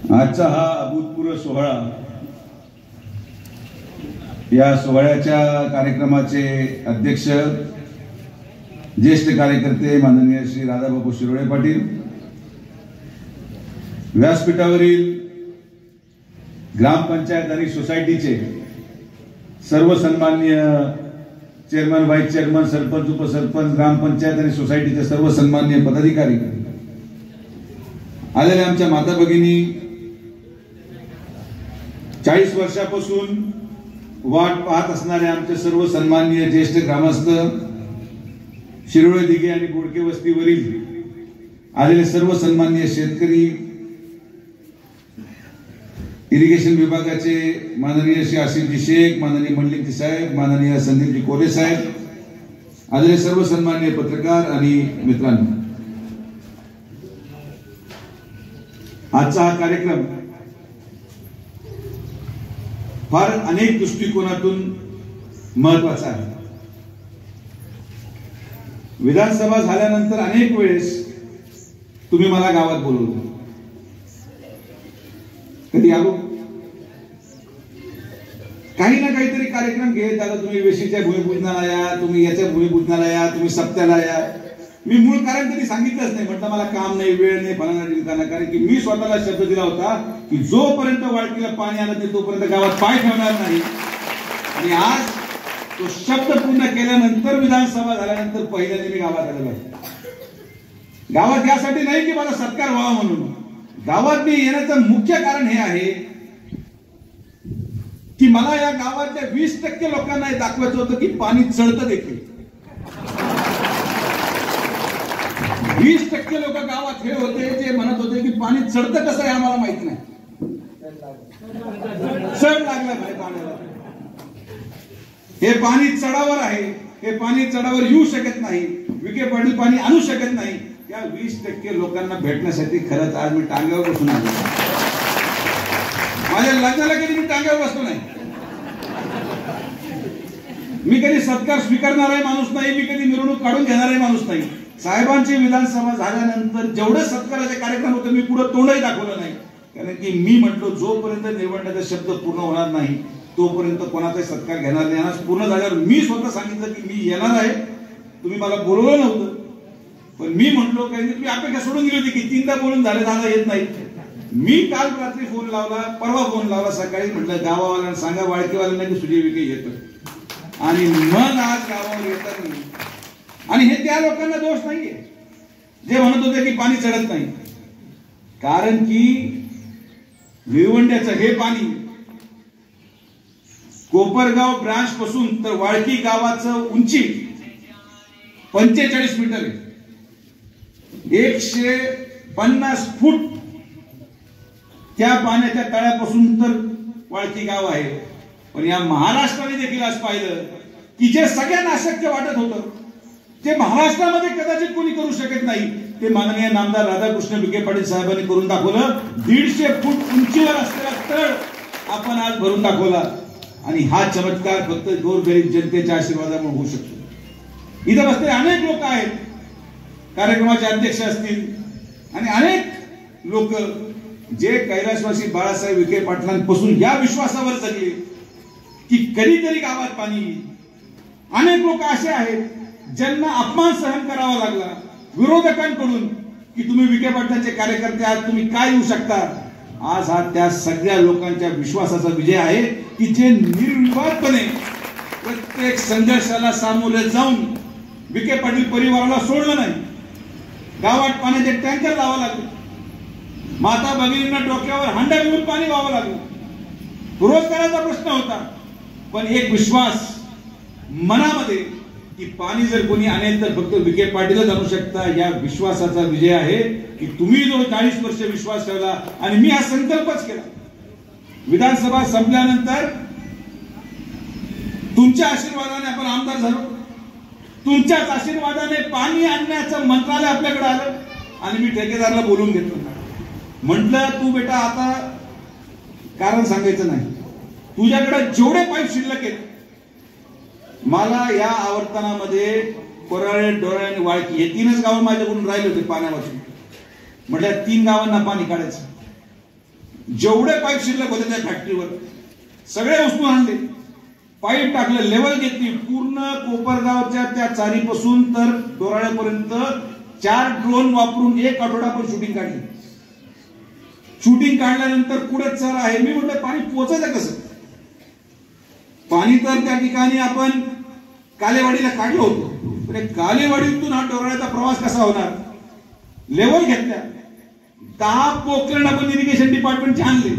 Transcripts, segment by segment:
आजचा हा अभूतपूर्व सोहळा, या सोहळ्याच्या कार्यक्रमाचे अध्यक्ष ज्येष्ठ कार्यकर्ते माननीय श्री राधाबापू शिरोळे पाटील, व्यासपीठावरील ग्रामपंचायत आणि सोसायटीचे सर्व सन्माननीय चेअरमन, व्हाईस चेअरमन, सरपंच, उपसरपंच, ग्रामपंचायत आणि सोसायटीचे सर्व सन्माननीय पदाधिकारी, आलेल्या आमच्या माता भगिनी, 40 वर्षापासून वाट पाहत असणारे आमचे सर्व सन्माननीय ज्येष्ठ ग्रामस्थ, शिरोळे दिघे आणि बोडके वस्तीवरील आलेले सर्व सन्माननीय शेतकरी, इरिगेशन विभागाचे माननीय श्री आसिफजी शेख, माननीय मंडलिकजी साहेब, माननीय संदीपजी कोले साहेब, आलेले सर्व सन्माननीय पत्रकार आणि मित्रांनो, आजचा हा कार्यक्रम फार अनेक दृष्टिकोनातून महत्वाचा आहे. विधानसभा झाल्यानंतर अनेक वेळेस तुम्ही मला गावात बोलवलं, कधी आलो, काही ना काहीतरी कार्यक्रम घेत आता तुम्ही वेशीच्या भूमिपूजनाला या, तुम्ही याच्या भूमिपूजनाला या, तुम्ही सप्त्याला या. मी मूळ कारण कधी सांगितलंच नाही, म्हटलं मला काम नाही, वेळ नाही, फलाना ढिमकाना. कारण की मी स्वतःला शब्द दिला होता की जोपर्यंत वाळकीला पाणी आलं नाही तोपर्यंत गावात पाय ठेवणार नाही. आणि आज तो शब्द पूर्ण केल्यानंतर विधानसभा झाल्यानंतर पहिल्यांदा मी गावात आलेलो आहे. गावात यासाठी नाही की मला सत्कार व्हावा म्हणून, गावात मी येण्याचं मुख्य कारण हे आहे की मला या गावातल्या 20% लोकांना हे दाखवायचं होतं की पाणी चढतं देखील. 20% लोक गावात हे होते जे म्हणत होते की पाणी चढतं कसं आहे आम्हाला माहित नाही, चढ लागला भाई पाण्याला, हे पाणी चढावर आहे, हे पाणी चढावर येऊ शकत नाही, विखे पाटील पाणी आणू शकत नाही. या 20% लोकांना भेटण्यासाठी खरंच आज मी टांग्यावर बसून आलो. माझ्या लग्नाला कधी मी टांग्यावर बसलो नाही, मी कधी सत्कार स्वीकारणारा माणूस नाही, मी कधी मिरवणूक काढून घेणारा माणूस नाही. साहेबांची विधानसभा झाल्यानंतर जेवढे सत्काराचे कार्यक्रम होते मी पुढे तोंडही दाखवलं नाही. कारण की मी म्हटलो जोपर्यंत निवडण्याचा शब्द पूर्ण होणार नाही तोपर्यंत कोणाचाही सत्कार घेणार नाही. आज पूर्ण झाल्यावर मी स्वतः सांगितलं की मी येणार आहे, तुम्ही मला बोलवलं नव्हतं पण मी म्हटलो, काही तुम्ही अपेक्षा सोडून गेली होती की 3दा बोलून झाले, दादा येत नाही. मी काल रात्री फोन लावला, परवा फोन लावला, सकाळी म्हटलं गावावाल्यांना सांगा, वाळकीवाल्यांना की सुजय विखे येतो. आणि मग आज गावावर येतात. आणि हे त्या लोकांना दोष नाहीये जे म्हणत होते की पाणी चढत नाही. कारण की निळवंड्याचं हे पाणी कोपरगाव ब्रांच पासून तर वाळकी गावाचं उंची 45 मीटर आहे. 150 फूट त्या पाण्याच्या तळ्यापासून तर वाळकी गाव आहे. पण या महाराष्ट्राने देखील आज पाहिलं की जे सगळ्यांना अशक्य वाटत होतं, ते महाराष्ट्रामध्ये कदाचित कोणी करू शकत नाही, ते माननीय नामदार राधाकृष्ण विखे पाटील साहेबांनी करून दाखवलं. 150 फूट उंचीवर असलेला तळ आपण आज भरून दाखवला. आणि हा चमत्कार फक्त गोरगरीब जनतेच्या आशीर्वादामुळे होऊ शकतो. इथं बसलेले अनेक लोक आहेत, कार्यक्रमाचे अध्यक्ष असतील आणि अनेक लोक जे कैलासवासी बाळासाहेब विखे पाटलांपासून या विश्वासावर जगले की कधीतरी गावात पाणी येईल. अनेक लोक असे आहेत ज्यांना अपमान सहन करावा लागला विरोधकांकडून की तुम्ही विखे पाटलांचे कार्यकर्ते आहात, तुम्ही काय येऊ शकता. आज हा त्या सगळ्या लोकांच्या विश्वासाचा विजय आहे की जे निर्विवादपणे प्रत्येक संघर्षाला सामोरे जाऊन विखे पाटील परिवाराला सोडलं नाही. गावात पाण्याचे टँकर लावा लागले, माता भगिनींना डोक्यावर हांडा घेऊन पाणी व्हावं लागलं. रोजगाराचा प्रश्न होता, पण एक विश्वास मनामध्ये की पाणी जर कोणी आणेल तर फक्त विखे पाटीलच आणू शकता. या विश्वासाचा विजय आहे की तुम्ही जो 40 वर्ष विश्वास ठेवला आणि मी हा संकल्पच केला. विधानसभा संपल्यानंतर तुमच्या आशीर्वादाने आपण आमदार झालो, तुमच्याच आशीर्वादाने पाणी आणण्याचं मंत्रालय आपल्याकडे आलं आणि मी ठेकेदाराला बोलून घेतलं. म्हटलं तू बेटा आता कारण सांगायचं नाही, तुझ्याकडे जेवढे पाईप शिल्लक आहेत मला या आवर्तनामध्ये कोराळे, डोळे आणि वाळकी हे 3च गाव माझ्याकडून राहिले होते पाण्यापासून. म्हटलं 3 गावांना पाणी काढायचं. जेवढे पाईप शिल्लक होते त्या फॅक्टरीवर सगळे उचलून आणले, पाईप टाकलं, लेवल घेतली, पूर्ण कोपरगावच्या त्या चारीपासून तर दोराळ्यापर्यंत 4 ड्रोन वापरून 1 आठवडा आपण शूटिंग काढली. शूटिंग काढल्यानंतर पुढे चर आहे. मी म्हटलं पाणी पोहोचायचं कसं? पाणी तर त्या ठिकाणी आपण कालेवाडीला काढलं होतं, पण कालेवाडीतून हा दोराळ्याचा प्रवास कसा होणार? लेवल घेतल्या, 10 पोकलेन आपण इरिगेशन डिपार्टमेंटचे आणले,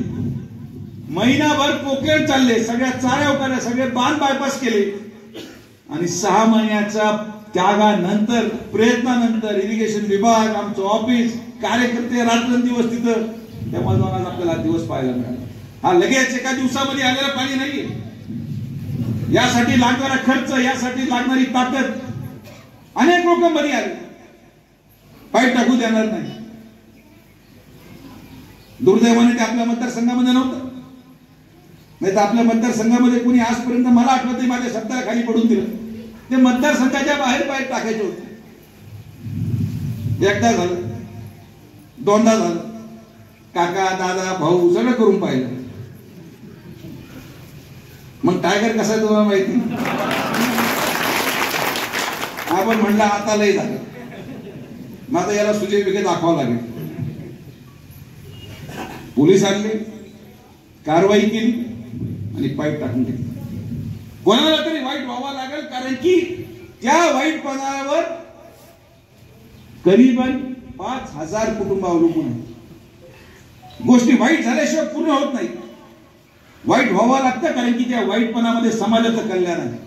महिनाभर पोकलेन चालले, सगळ्या चाऱ्या उकारल्या, सगळे बांध बायपास केले आणि 6 महिन्याच्या त्यागानंतर प्रयत्नानंतर इरिगेशन विभाग, आमचं ऑफिस, कार्यकर्ते रात्रंदिवस तिथं, त्यामुळे आज आपल्याला दिवस पाहायला मिळाला. हा लगेच एका दिवसामध्ये आलेला पाणी नाहीये. यासाठी लागणारा खर्च, यासाठी लागणारी ताकद अनेक लोक मध्ये आले, पाईप टाकू देणार नाही. दुर्दैवाने ते आपल्या मतदारसंघामध्ये नव्हतं, नाही तर आपल्या मतदारसंघामध्ये कोणी आजपर्यंत मला आठवत नाही माझ्या शब्दाला खाली पडून दिलं. ते मतदारसंघाच्या बाहेर पाईप टाकायचे होते. एकदा झालं, दोनदा झालं, काका दादा भाऊ सगळं करून पाहिलं. मग टायगर कसा तुम्हाला माहिती? आपण म्हणलं आता लय झालं, मग आता याला सुजय विखे दाखवावं लागेल. पोलीस आणले, कारवाई केली आणि पाईप टाकून घेतली. कोणाला तरी वाईट व्हावं लागेल, कारण की त्या वाईटपणावर करीबन 5000 कुटुंब अवलंबून आहेत. गोष्टी वाईट झाल्याशिवाय पूर्ण होत नाही. वाईट व्हावं लागतं, कारण की त्या वाईटपणामध्ये समाजाचं कल्याण आहे.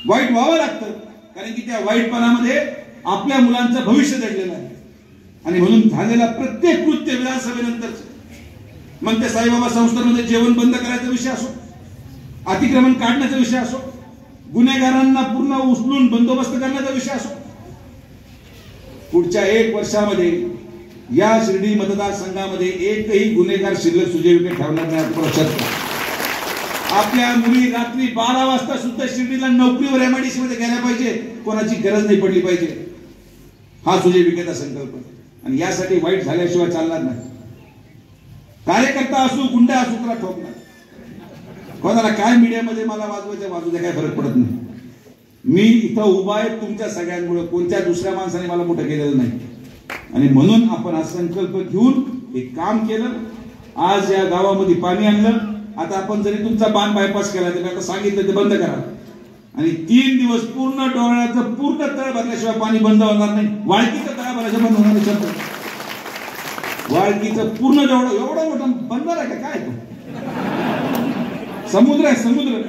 वाईट व्हावं लागतं, कारण की त्या वाईटपणामध्ये आपल्या मुलांचं भविष्य दडलेलं आहे. आणि म्हणून झालेला प्रत्येक कृत्य विधानसभेनंतर, मग त्या साईबाबा संस्थांमध्ये जेवण बंद करायचा विषय असो, अतिक्रमण काढण्याचा विषय असो, गुन्हेगारांना पूर्ण उचलून बंदोबस्त करण्याचा विषय असो, पुढच्या 1 वर्षामध्ये या शिर्डी मतदारसंघामध्ये एकही गुन्हेगार शिल्लक सुजय विखे ठेवणार नाही. आपल्या मुली रात्री 12 वाजता सुद्धा शिर्डीला नोकरीवर MIDC मध्ये गेल्या पाहिजे, कोणाची गरज नाही पडली पाहिजे. हा सुजय विखेचा संकल्प, आणि यासाठी वाईट झाल्याशिवाय चालणार नाही. कार्यकर्ता असू, गुंडा असू, त्याला ठोकणार. कोणाला काय मीडियामध्ये मला वाजवायच्या वाजूच्या काय फरक पडत नाही. मी इथं उभा आहे तुमच्या सगळ्यांमुळे, कोणत्या दुसऱ्या माणसाने मला मोठं केलेलं नाही. आणि म्हणून आपण हा संकल्प घेऊन एक काम केलं. आज या गावामध्ये पाणी आणलं. आता आपण जरी तुमचा बांध बायपास केला तरी आता सांगितलं ते बंद करा, आणि 3 दिवस पूर्ण डोळ्याचं पूर्ण तळ भरल्याशिवाय पाणी बंद होणार नाही. वाळकीचं तळ भरल्याशिवाय बंद होणार नाही. वाळकीचं पूर्ण जेवढं एवढं मोठं बंदर आहे का काय? समुद्र आहे, समुद्र.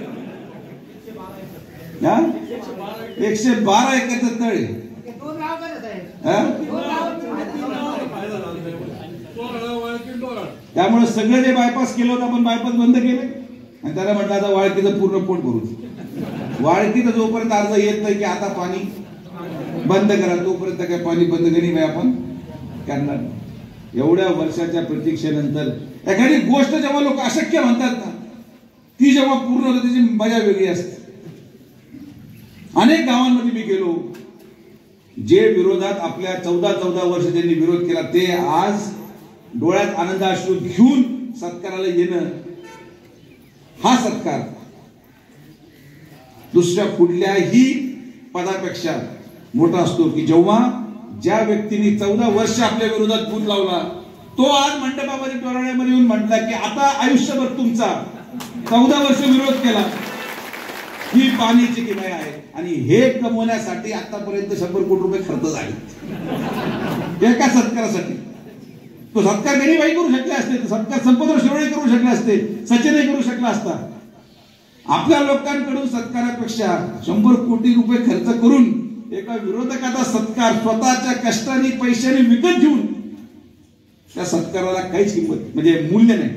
112 एकरचं तळ आहे. त्यामुळे सगळं जे बायपास केलं होतं आपण बायपास बंद केले, आणि त्याला म्हटलं आता वाळकीचं पूर्ण पोट भरू. वाळकीचं जोपर्यंत अर्ज येत नाही की आता पाणी बंद करा, तोपर्यंत काय पाणी बंद करी आपण करणार. एवढ्या वर्षाच्या प्रतीक्षेनंतर एखादी गोष्ट जेव्हा लोक अशक्य म्हणतात ना, ती जेव्हा पूर्ण होते त्याची मजा वेगळी असते. अनेक गावांमध्ये मी गेलो, जे विरोधात आपल्या 14 वर्ष ज्यांनी विरोध केला ते आज डोळ्यात आनंदाश्रू घेऊन सत्काराला येणं, हा सत्कार दुसऱ्या कुठल्याही पदापेक्षा मोठा असतो. की जेव्हा ज्या व्यक्तीने 14 वर्ष आपल्या विरोधात बूथ लावला, तो आज मंडपामध्ये डोराळ्यामध्ये येऊन म्हटला की आता आयुष्यभर तुमचा 14 वर्ष विरोध केला, ही पाण्याची किमया आहे. आणि हे कमवण्यासाठी आतापर्यंत 100 कोटी रुपये खर्च झाले एका सत्कारासाठी. तो सत्कार गणिबाई करू शकले असते, सत्कार संपतराव शिरोळे करू शकले असते, सचिनही करू शकला असता. आपल्या लोकांकडून सत्कारापेक्षा 100 कोटी रुपये खर्च करून एका विरोधकाचा सत्कार स्वतःच्या कष्टाने पैशाने विकत घेऊन त्या सत्काराला काहीच किंमत म्हणजे मूल्य नाही,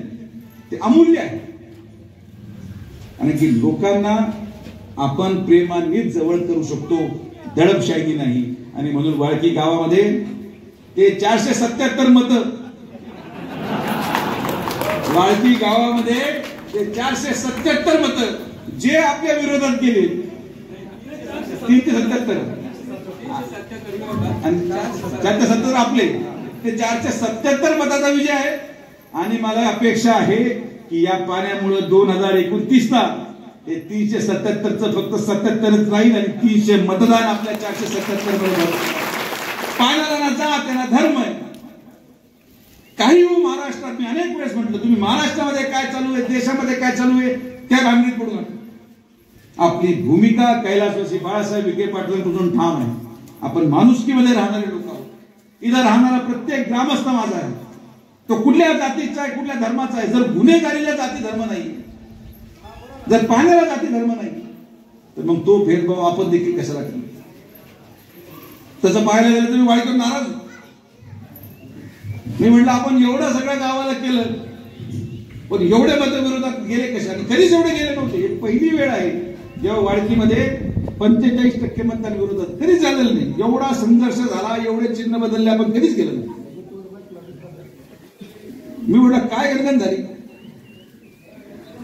ते अमूल्य आहे. आणि की लोकांना आपण प्रेमानेच जवळ करू शकतो, दडपशाही नाही. आणि म्हणून वाळकी गावामध्ये ते 477 मतं, वाळकी गावामध्ये ते 477 मतं जे आपल्या विरोधात गेले 377 आणि 477 आपले, ते 477 मताचा विजय आहे. आणि मला अपेक्षा आहे की या पाण्यामुळे 2029ला हे 377चं फक्त 77च राहील आणि 300 मतदान आपल्या 477 मध्ये पाण्याला ना जात त्यांना धर्म आहे. काही हो महाराष्ट्रात मी अनेक वेळेस म्हटलं तुम्ही महाराष्ट्रामध्ये काय चालू आहे देशामध्ये काय चालू आहे त्या भानगडीत पडू नका. आपली भूमिका कैलासवासी बाळासाहेब विखे पाटलांकडून ठाम आहे. आपण माणुसकीमध्ये राहणारे लोक आहोत. इथं राहणारा प्रत्येक ग्रामस्थ माझा आहे. तो कुठल्या जातीचा आहे कुठल्या धर्माचा आहे. जर गुन्हेगारीला जाती धर्म नाही जर पाण्याला जाती धर्म नाही तर मग तो भेदभाव आपण देखील कशाला करतो. तसं पाहायला गेलं तुम्ही वाईकर नाराज. मी म्हटलं आपण एवढं सगळं गावाला केलं पण एवढे मतविरोधात गेले कशाने. कधीच एवढे गेले नव्हते. ही पहिली वेळ आहे जेव्हा वाडकीमध्ये 45% मतदान विरोधात कधीच झालेलं नाही. एवढा संघर्ष झाला एवढे चिन्ह बदलले आपण कधीच केलं नाही. मी म्हटलं काय गणगण झाली.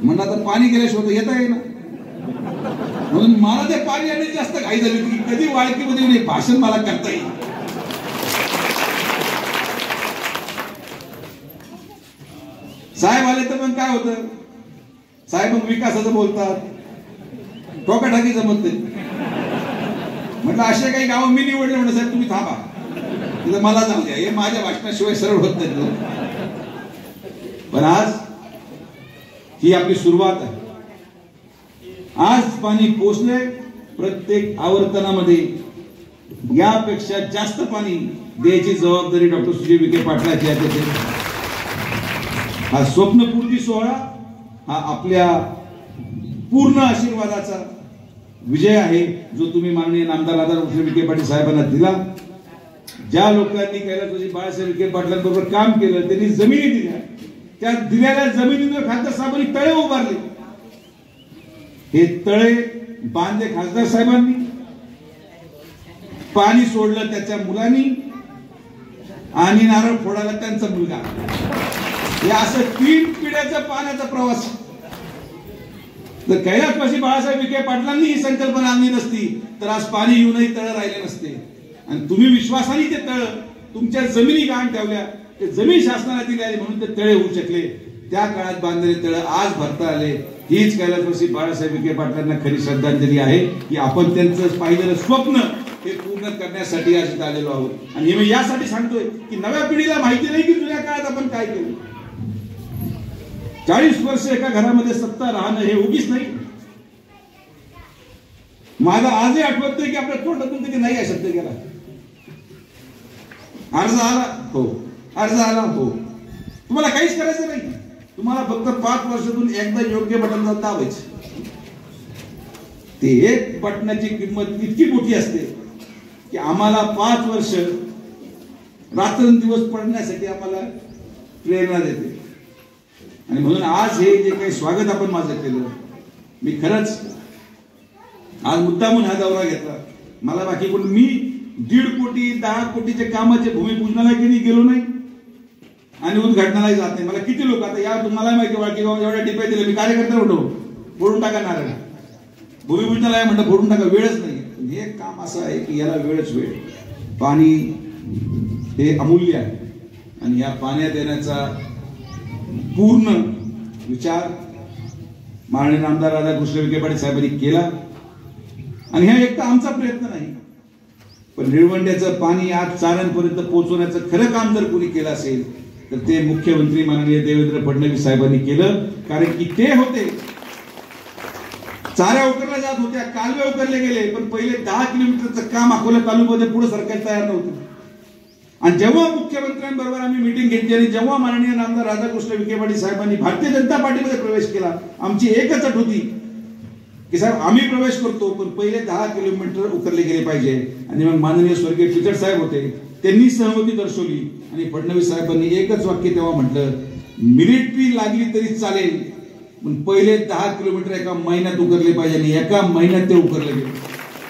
म्हणलं आता पाणी गेल्याशिवाय येता येईल म्हणून मला ते पाणी आणि जास्त घाई झाली की कधी वाळकीमध्ये भाषण मला करता येईल. साहेब आले तर मग काय होतं साहेब मग विकासाचं बोलतात ठोकाठाकी जमत नाही. म्हटलं असे काही गाव मी निवडले म्हणलं साहेब तुम्ही थांबा तिथं मला जाऊ द्या हे माझ्या भाषणाशिवाय सरळ होत नाही. पण आज ही आपली सुरुवात आहे. आज पाणी पोचले प्रत्येक आवर्तनामध्ये यापेक्षा जास्त पाणी द्यायची जबाबदारी डॉक्टर सुजय विखे पाटलाची आहे. हा स्वप्नपूर्ती सोहळा हा आपल्या पूर्ण आशीर्वादाचा विजय आहे जो तुम्ही माननीय नामदार राधाकृष्ण विखे पाटील साहेबांना दिला. ज्या लोकांनी कैलासवासी बाळासाहेब विखे पाटलांबरोबर काम केलं त्यांनी जमिनी दिल्या. त्या दिलेल्या जमिनीवर खासदार साहेबांनी तळे उभारले. हे तळे बांधले खासदार साहेबांनी. पाणी सोडलं त्याच्या मुलांनी आणि नारळ फोडायला त्यांचा मुलगा. हे असं 3 पिढ्याचा पाण्याचा प्रवास. जर कैलासवासी बाळासाहेब विखे पाटलांनी ही संकल्पना आणली नसती तर आज पाणी येऊनही तळ राहिले नसते. आणि तुम्ही विश्वासाने ते तळ तुमच्या जमिनी गहाण ठेवल्या ते जमीन शासनाला दिली आली म्हणून ते तळे होऊ शकले. त्या काळात बांधलेले तळ आज भरता आले. हीच कैलासवासी बाळासाहेब विखे पाटलांना खरी श्रद्धांजली आहे की आपण त्यांचं पाहिलेलं स्वप्न हे पूर्ण करण्यासाठी आज इथं आलेलो आहोत. आणि हे मी यासाठी सांगतोय की नव्या पिढीला माहिती नाही की जुन्या काळात आपण काय केलं. 40 वर्ष एका घरामध्ये सत्ता राहणं हे उगीच नाही. माझा आजही आठवतोय की आपल्या तोंडातून कधी नाही शब्द गेला. अर्ज आला हो अर्ज आला हो. तुम्हाला काहीच करायचं नाही. तुम्हाला फक्त 5 वर्षातून एकदा योग्य बटन दाबायचं. ते एक बटनाची किंमत इतकी मोठी असते की आम्हाला 5 वर्ष रात्रंदिवस पडण्यासाठी आम्हाला प्रेरणा देते. आणि म्हणून आज हे जे काही स्वागत आपण माझं केलं मी खरंच आज मुद्दामून हा दौरा घेतला. मला बाकी कोण मी 1.5 कोटी 10 कोटीचे कामाचे भूमिपूजनाला कधी गेलो नाही आणि उद्घाटनालाही जात नाही. मला किती लोक आता या तुम्हाला माहिती वाळकीगाव एवढ्या टिप्या दिल्या मी कार्यकर्ता होतो फोडून टाका नारळ भूमिपूजनाला आहे म्हणलं फोडून टाका वेळच नाही. हे काम असं आहे की याला वेळच वेळ. पाणी हे अमूल्य आहे आणि या पाण्यात येण्याचा पूर्ण विचार माननीय नामदार राधाकृष्ण विखे पाटील साहेबांनी केला. आणि हा एक तर आमचा प्रयत्न नाही पण निळवंड्याचं पाणी आज चाऱ्यांपर्यंत पोहोचवण्याचं खरं काम जर कोणी केलं असेल तर ते मुख्यमंत्री माननीय देवेंद्र फडणवीस साहेबांनी केलं. कारण की ते होते चाऱ्या उकरल्या जात होत्या कालवे उकरले गेले पण पहिले 10 किलोमीटरचं काम अकोला तालुक्यामध्ये पुढे सरकार तयार नव्हतं. आणि जेव्हा मुख्यमंत्र्यांबरोबर आम्ही मीटिंग घेतली आणि जेव्हा माननीय नामदार राधाकृष्ण विखे पाटील साहेबांनी भारतीय जनता पार्टीमध्ये प्रवेश केला आमची एकच अट होती की साहेब आम्ही प्रवेश करतो पण पहिले 10 किलोमीटर उकरले गेले पाहिजे. आणि मग माननीय स्वर्गीय पिचड साहेब होते त्यांनी सहमती दर्शवली आणि फडणवीस साहेबांनी एकच वाक्य तेव्हा म्हटलं मिनिट फी लागली तरी चालेल पण पहिले 10 किलोमीटर एका महिन्यात उकरले पाहिजे आणि एका महिन्यात ते उकरले गेले.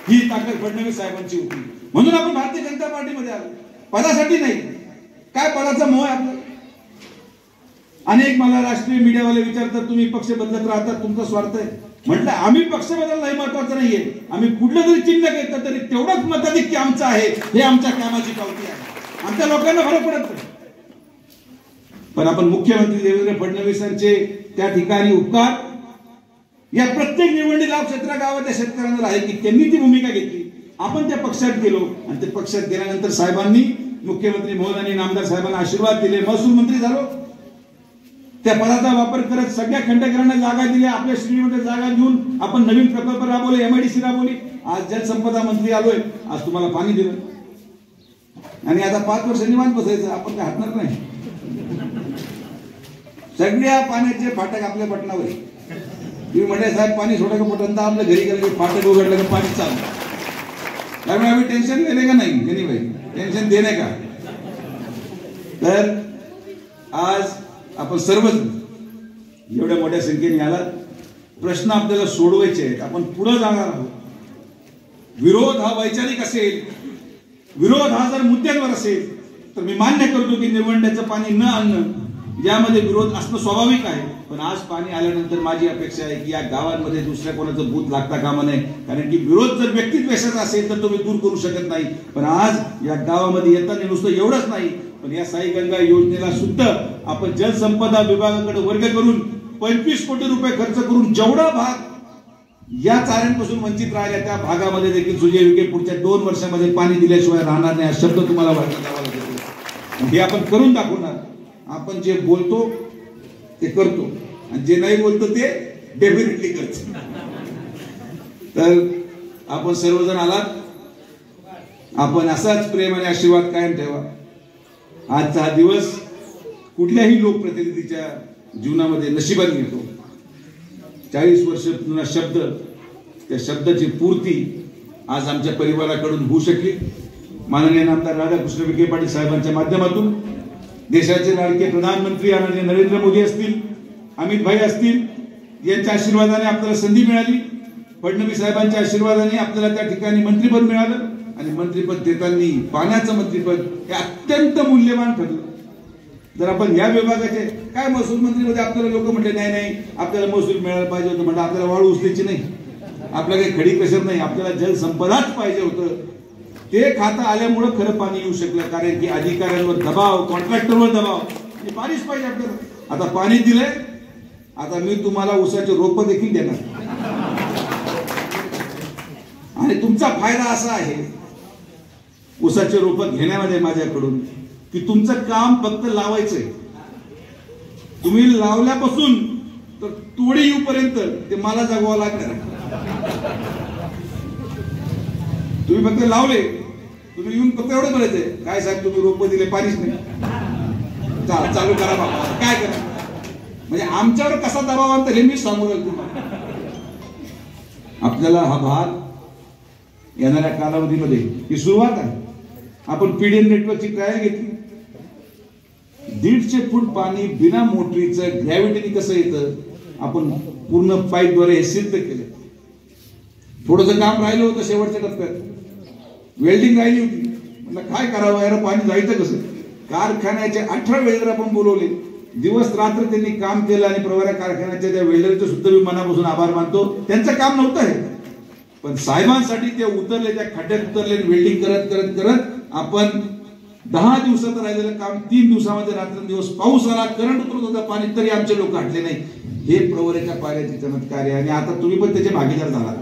ही ताकद फडणवीस साहेबांची होती. म्हणून आपण भारतीय जनता पार्टीमध्ये आलो पदासाठी नाही. काय पदाचा मोह आहे आपला. अनेक मला राष्ट्रीय मीडियावाले विचारतात तुम्ही पक्ष बदलत राहतात तुमचा स्वार्थ आहे. म्हटलं आम्ही पक्ष बदलणं हे महत्वाचं नाहीये. आम्ही कुठलं तरी चिन्ह घेतलं तरी तेवढंच मताधिक्य आमचं आहे हे आमच्या कामाची पावती आहे. आमच्या लोकांना फरक पडत नाही. पण आपण मुख्यमंत्री देवेंद्र फडणवीसांचे त्या ठिकाणी उपकार या प्रत्येक निवडणूक लाभ क्षेत्र गावाच्या शेतकऱ्यांवर आहे की त्यांनी ती भूमिका घेतली. आपण त्या पक्षात गेलो आणि त्या पक्षात गेल्यानंतर साहेबांनी, मुख्यमंत्री महोदयांनी, नामदार साहेबांना आशीर्वाद दिले, महसूल मंत्री झालो. त्या पदाचा वापर करत सगळ्या खंडकरांना जागा दिल्या, आपल्या श्रेणीमध्ये जागा घेऊन आपण नवीन प्रकल्प राबवले, MIDC राबवली. आज जलसंपदा मंत्री आलोय, आज तुम्हाला पाणी दिलं आणि आता 5 वर्ष निवांत बसायचं, आपण काय हटणार नाही. सगळ्या पाण्याचे फाटक आपल्या पटनावर आहे. तुम्ही म्हटले साहेब पाणी सोडा का पटन, तर आपल्या घरी गेलं की फाटक उघडलं का पाणी चाललं. त्यामुळे आम्ही टेन्शन देणे का नाही, एनिवे टेन्शन देणे का. तर आज आपण सर्वच एवढ्या मोठ्या संख्येने आलात. प्रश्न आपल्याला सोडवायचे आहेत, आपण पुढे जाणार आहोत. विरोध हा वैचारिक असेल, विरोध हा जर मुद्द्यांवर असेल तर मी मान्य करतो की निवडण्याचं पाणी न आणणं यामध्ये विरोध असणं स्वाभाविक आहे. पण आज पाणी आल्यानंतर माझी अपेक्षा आहे की या गावांमध्ये दुसऱ्या कोणाचं भूत लागता कामा नये. कारण की विरोध जर व्यक्तिद्वेषाचा असेल तर तो मी दूर करू शकत नाही. पण आज या गावामध्ये येताना नुसतं एवढंच नाही, पण या साई गंगा योजनेला सुद्धा आपण जलसंपदा विभागाकडे वर्ग करून 25 कोटी रुपये खर्च करून जेवढा भाग या चाऱ्यांपासून वंचित राहिल्या त्या भागामध्ये देखील सुजय विखे पुढच्या 2 वर्षामध्ये पाणी दिल्याशिवाय राहणार नाही हा शब्द तुम्हाला वाटत. हे आपण करून दाखवणार. आपण जे बोलतो ते करतो आणि जे नाही बोलतो ते डेफिनेटली करतो. तर आपण सर्वजण आलात, आपण असाच प्रेम आणि आशीर्वाद कायम ठेवा. आजचा हा दिवस कुठल्याही लोकप्रतिनिधीच्या जीवनामध्ये नशिबाने येतो. 40 वर्ष जुना शब्द, त्या शब्दाची पूर्ती आज आमच्या परिवाराकडून होऊ शकली. माननीय नामदार राधाकृष्ण विखे पाटील साहेबांच्या माध्यमातून देशाचे लाडके प्रधानमंत्री आदरणीय नरेंद्र मोदी असतील, अमित भाई असतील, यांच्या आशीर्वादाने आपल्याला संधी मिळाली. फडणवीस साहेबांच्या आशीर्वादाने आपल्याला त्या ठिकाणी मंत्रिपद मिळालं आणि मंत्रिपद देताना पाण्याचं मंत्रिपद हे अत्यंत मूल्यवान ठरलं. जर आपण या विभागाचे काय महसूल मंत्रीमध्ये आपल्याला लोक म्हटले नाही आपल्याला महसूल मिळायला पाहिजे होतं, म्हणजे आपल्याला वाळू उचलायची नाही, आपल्याला काही खडी कशर नाही, आपल्याला जलसंपदाच पाहिजे होतं. ते खातं आल्यामुळे खरं पाणी येऊ शकलं. कारण की अधिकाऱ्यांवर दबाव, कॉन्ट्रॅक्टरवर दबाव, हे पाणीच पाहिजे आपल्याला. आता पाणी दिलंय, आता मी तुम्हाला ऊसाचे रोप देखील देणार आणि तुमचा फायदा असा आहे ऊसाचे रोप घेण्यामध्ये माझ्याकडून की तुमचं काम फक्त लावायचंय. तुम्ही लावल्यापासून तर तोडी येऊपर्यंत ते मला जगवावं लागणार. तुम्ही फक्त लावले, तुम्ही येऊन फक्त एवढं बोलायचंय काय साहेब तुम्ही रोप दिले पाणीच नाही, चालू करा बाबा, काय करा. म्हणजे आमच्यावर कसा दबाव आणता हे मी सांगू लागलो तुम्हाला. आपल्याला हा भाग येणाऱ्या कालावधीमध्ये ही सुरुवात आहे. आपण पीडीएन नेटवर्कची ट्रायल घेतली. 150 फूट पाणी बिना मोटरीचं ग्रॅव्हिटीने कसं येतं आपण पूर्ण पाईपद्वारे हे सिद्ध केलं. थोडंसं काम राहिलं होतं शेवटच्या टप्प्यात, वेल्डिंग राहिली होती. म्हटलं काय करावं यार, पाणी जायचं कसं. कारखान्याचे 18 वेल्डर आपण बोलवले, दिवस रात्र त्यांनी काम केलं आणि प्रवरा कारखान्याच्या त्या वेल्डरचे सुद्धा मी मनापासून आभार मानतो. त्यांचं काम नव्हतं हे, पण साहेबांसाठी ते उतरले, त्या खड्ड्यात उतरले, वेल्डिंग करत करत करत आपण 10 दिवसात राहिलेलं काम 3 दिवसामध्ये रात्रंदिवस, पाऊस आला, करंट उतरत होता, पाणी तरी आमचे लोक हटले नाही. हे प्रवरेच्या पाण्याचे चमत्कार आहे. आणि आता तुम्ही पण त्याचे भागीदार झाला.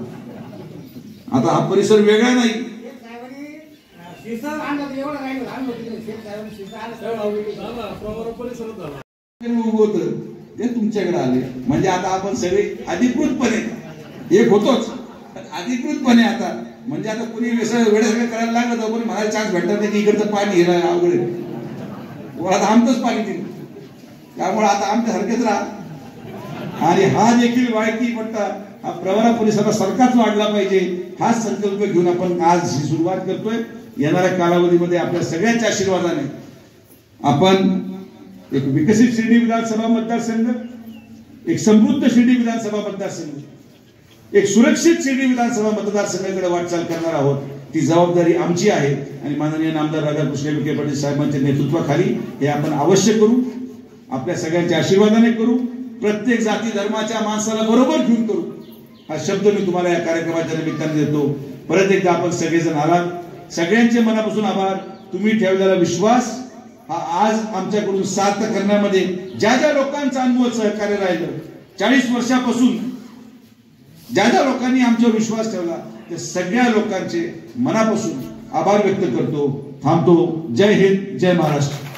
आता हा परिसर वेगळा नाही. ते तुमच्याकडे आले म्हणजे आता आपण सगळे अधिकृतपणे एक होतोच, अधिकृतपणे आता म्हणजे आता कुणी वेळेसगळं करायला लागलं तर पण मला चान्स भेटतात नाही की इकडचं पाणी हे अवघड आहे. आता आमचंच पाणी दिलं, त्यामुळे आता आमच्या सारखेच राहा. आणि हा देखील वाळकी पट्टा हा प्रवरा परिसराला सारखाच वाढला पाहिजे, हाच संकल्प घेऊन आपण आज ही सुरुवात करतोय. येणाऱ्या कालावधीमध्ये आपल्या सगळ्यांच्या आशीर्वादाने आपण एक विकसित शिर्डी विधानसभा मतदारसंघ, एक समृद्ध शिर्डी विधानसभा मतदारसंघ, एक सुरक्षित शिर्डी विधानसभा मतदारसंघाकडे वाटचाल करणार आहोत. ती जबाबदारी आमची आहे आणि माननीय नामदार राधाकृष्ण विखे पाटील साहेबांच्या नेतृत्वाखाली हे आपण अवश्य करू. आपल्या सगळ्यांच्या आशीर्वादाने करू. प्रत्येक जाती धर्माच्या माणसाला बरोबर घेऊन करू. हा शब्द मी तुम्हाला या कार्यक्रमाच्या निमित्ताने देतो. परत एकदा आपण सगळेजण आलात, सगळ्यांचे मनापासून आभार. तुम्ही ठेवलेला विश्वास हा आज आमच्याकडून सार्थ करण्यामध्ये ज्या ज्या लोकांचा अनुभव सहकार्य राहिलं, 40 वर्षापासून ज्या ज्या लोकांनी आमच्यावर विश्वास ठेवला, त्या सगळ्या लोकांचे मनापासून आभार व्यक्त करतो. थांबतो. जय हिंद, जय महाराष्ट्र.